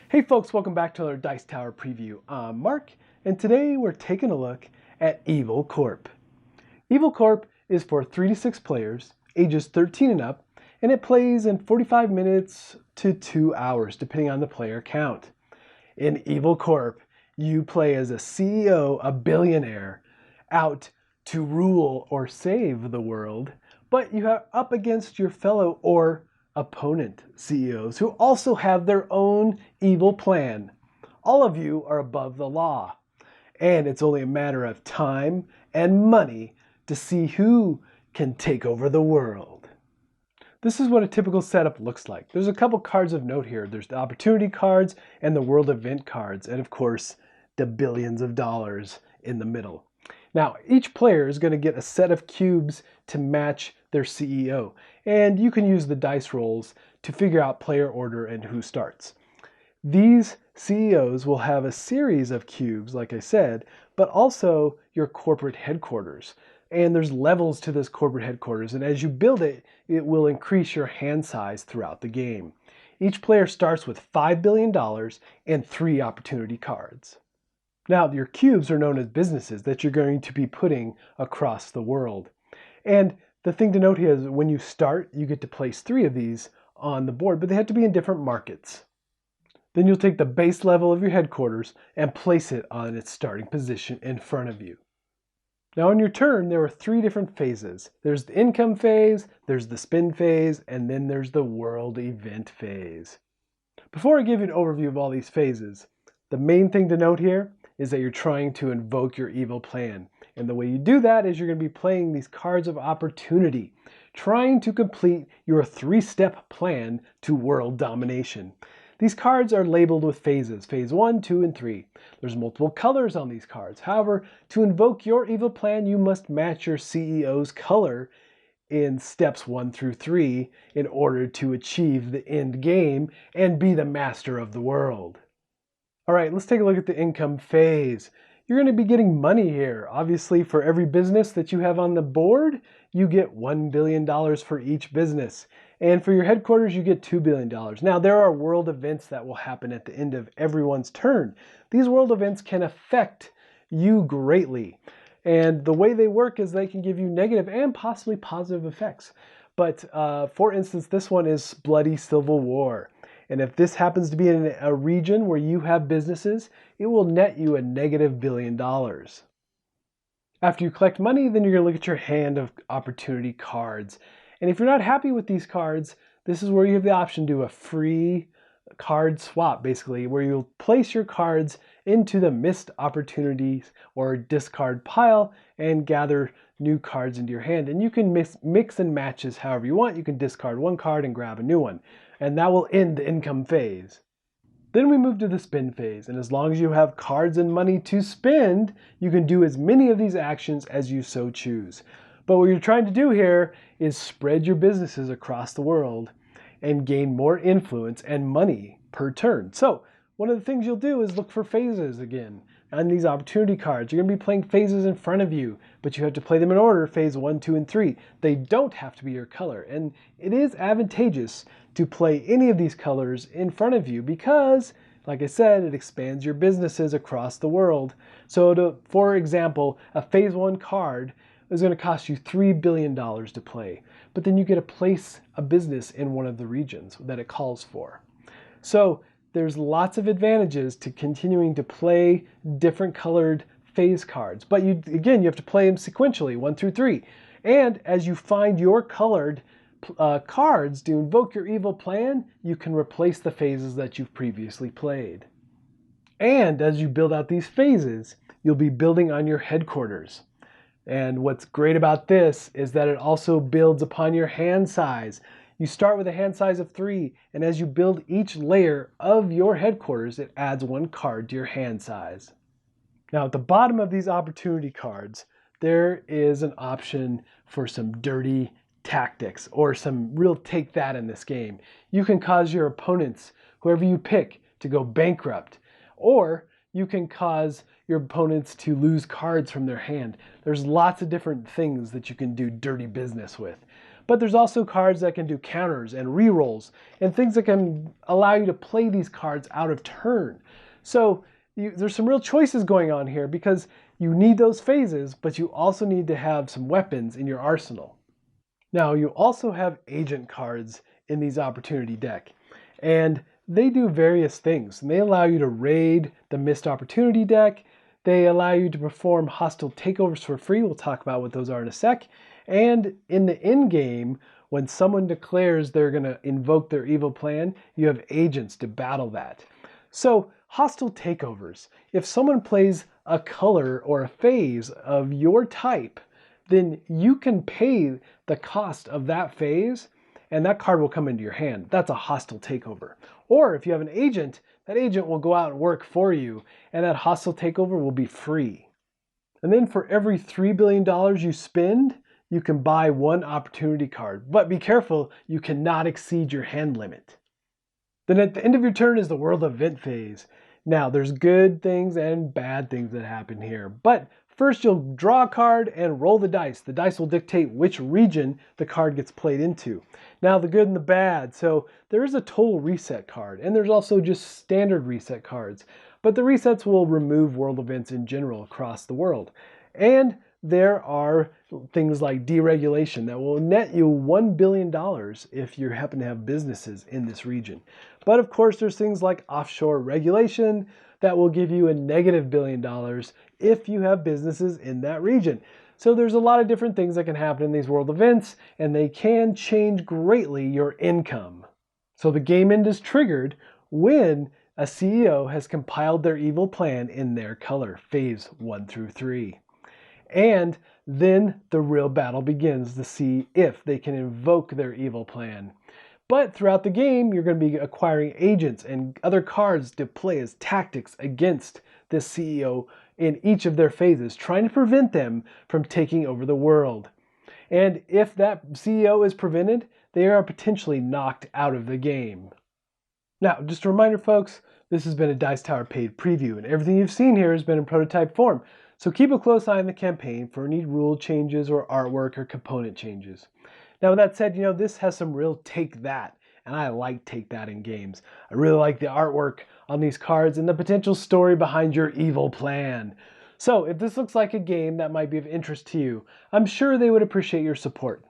Hey folks, welcome back to our Dice Tower preview. I'm Mark, and today we're taking a look at Evil Corp. Evil Corp is for 3 to 6 players, ages 13 and up, and it plays in 45 minutes to 2 hours, depending on the player count. In Evil Corp, you play as a CEO, a billionaire, out to rule or save the world, but you are up against your fellow or opponent CEOs who also have their own evil plan. All of you are above the law, and it's only a matter of time and money to see who can take over the world. This is what a typical setup looks like. There's a couple cards of note here. There's the opportunity cards and the world event cards, and of course the billions of dollars in the middle. Now, each player is going to get a set of cubes to match their CEO, and you can use the dice rolls to figure out player order and who starts. These CEOs will have a series of cubes, like I said, but also your corporate headquarters. And there's levels to this corporate headquarters, and as you build it, it will increase your hand size throughout the game. Each player starts with $5 billion and 3 opportunity cards. Now, your cubes are known as businesses that you're going to be putting across the world. And the thing to note here is when you start, you get to place 3 of these on the board, but they have to be in different markets. Then you'll take the base level of your headquarters and place it on its starting position in front of you. Now on your turn, there are 3 different phases. There's the income phase, there's the spin phase, and then there's the world event phase. Before I give you an overview of all these phases, the main thing to note here is that you're trying to invoke your evil plan. And the way you do that is you're going to be playing these cards of opportunity, trying to complete your 3-step plan to world domination. These cards are labeled with phases, phase 1, 2, and 3. There's multiple colors on these cards. However, to invoke your evil plan, you must match your CEO's color in steps 1 through 3 in order to achieve the end game and be the master of the world. All right, let's take a look at the income phase. You're going to be getting money here. Obviously, for every business that you have on the board, you get $1 billion for each business. And for your headquarters, you get $2 billion. Now, there are world events that will happen at the end of everyone's turn. These world events can affect you greatly. And the way they work is they can give you negative and possibly positive effects. But for instance, this one is Bloody Civil War. And if this happens to be in a region where you have businesses, it will net you a negative $1 billion. After you collect money, then you're going to look at your hand of opportunity cards. And if you're not happy with these cards, this is where you have the option to do a free card swap, basically, where you'll place your cards into the missed opportunities or discard pile and gather new cards into your hand. And you can mix and matches however you want. You can discard one card and grab a new one. And that will end the income phase. Then we move to the spin phase, and as long as you have cards and money to spend, you can do as many of these actions as you so choose. But what you're trying to do here is spread your businesses across the world and gain more influence and money per turn. So one of the things you'll do is look for phases again. On these opportunity cards, you're going to be playing phases in front of you, but you have to play them in order, phase 1, 2, and 3. They don't have to be your color, and it is advantageous to play any of these colors in front of you because, like I said, it expands your businesses across the world. So for example, a phase 1 card is going to cost you $3 billion to play, but then you get to place a business in one of the regions that it calls for. So there's lots of advantages to continuing to play different colored phase cards. But you have to play them sequentially, 1 through 3. And as you find your colored cards to invoke your evil plan, you can replace the phases that you've previously played. And as you build out these phases, you'll be building on your headquarters. And what's great about this is that it also builds upon your hand size. You start with a hand size of 3, and as you build each layer of your headquarters, it adds 1 card to your hand size. Now at the bottom of these opportunity cards, there is an option for some dirty tactics or some real take that in this game. You can cause your opponents, whoever you pick, to go bankrupt, or you can cause your opponents to lose cards from their hand. There's lots of different things that you can do dirty business with. But there's also cards that can do counters and rerolls and things that can allow you to play these cards out of turn. So there's some real choices going on here because you need those phases, but you also need to have some weapons in your arsenal. Now, you also have agent cards in these opportunity deck, and they do various things. And they allow you to raid the missed opportunity deck. They allow you to perform hostile takeovers for free. We'll talk about what those are in a sec. And in the end game, when someone declares they're going to invoke their evil plan, you have agents to battle that. So, hostile takeovers. If someone plays a color or a phase of your type, then you can pay the cost of that phase and that card will come into your hand. That's a hostile takeover. Or if you have an agent, that agent will go out and work for you and that hostile takeover will be free. And then for every $3 billion you spend, you can buy one opportunity card. But be careful, you cannot exceed your hand limit. Then at the end of your turn is the world event phase. Now there's good things and bad things that happen here. But first you'll draw a card and roll the dice. The dice will dictate which region the card gets played into. Now the good and the bad. So there is a total reset card and there's also just standard reset cards. But the resets will remove world events in general across the world. And there are things like deregulation that will net you $1 billion if you happen to have businesses in this region. But of course, there's things like offshore regulation that will give you a negative $1 billion if you have businesses in that region. So there's a lot of different things that can happen in these world events, and they can change greatly your income. So the game end is triggered when a CEO has compiled their evil plan in their color, phase 1 through 3. And then the real battle begins to see if they can invoke their evil plan. But throughout the game, you're going to be acquiring agents and other cards to play as tactics against this CEO in each of their phases, trying to prevent them from taking over the world. And if that CEO is prevented, they are potentially knocked out of the game. Now, just a reminder, folks, this has been a Dice Tower paid preview, and everything you've seen here has been in prototype form. So keep a close eye on the campaign for any rule changes or artwork or component changes. Now with that said, this has some real take that, and I like take that in games. I really like the artwork on these cards and the potential story behind your evil plan. So if this looks like a game that might be of interest to you, I'm sure they would appreciate your support.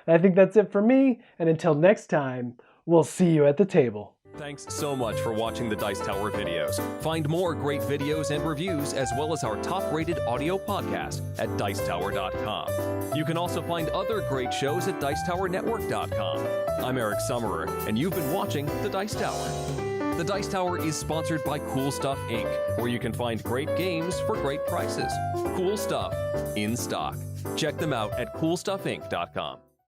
And I think that's it for me, and until next time, we'll see you at the table. Thanks so much for watching the Dice Tower videos. Find more great videos and reviews as well as our top-rated audio podcast at Dicetower.com. You can also find other great shows at Dicetowernetwork.com. I'm Eric Summerer, and you've been watching The Dice Tower. The Dice Tower is sponsored by Cool Stuff Inc., where you can find great games for great prices. Cool stuff in stock. Check them out at CoolStuffInc.com.